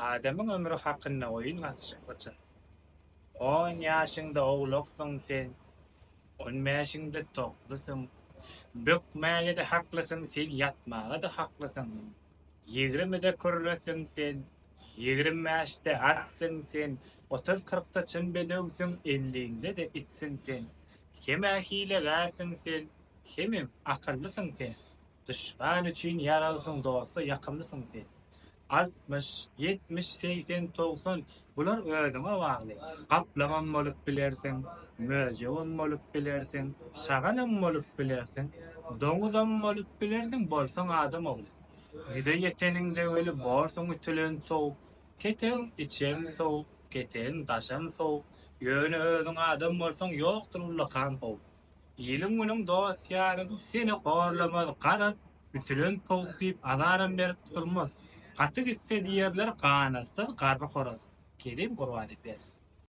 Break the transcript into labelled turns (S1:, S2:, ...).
S1: Adamın ömrü hakkında oyun atışıklıçı. 10 yaşında oğloksun sen, 10 yaşında toklusun. Bökmäge de haklısın sen, yatmaga da haklısın. 20'de kurlasın sen, 20 yaşta atsın sen. 30-40'ta çın bedögsün, 50'inde de itsin sen. Heme hilegarsın sen, hemem akıllısın sen. Düşman üçün yaralısın doğsa yakımlısın sen. 60, 70, 80, 90 bular ödüňe bagly. Gaplaman bolup bilersiň, möjegem bolup bilersiň, şaganam bolup bilersiň, doňuzam bolup bilersiň, bolsaň adam ogly. Bize yeteňiňde öli borsaň ütülen sow, keten içem sow, keten daşam sow, ýöne özüň adam bolsaň ýokdur uly kan sow. Ýylyň günüň dosýarym seni horlamaz garat, ütülen sow diýip azaram berip durmaz. Gaty gitse diýerler, ganatsız garry horaz. Kelim gurban etmez.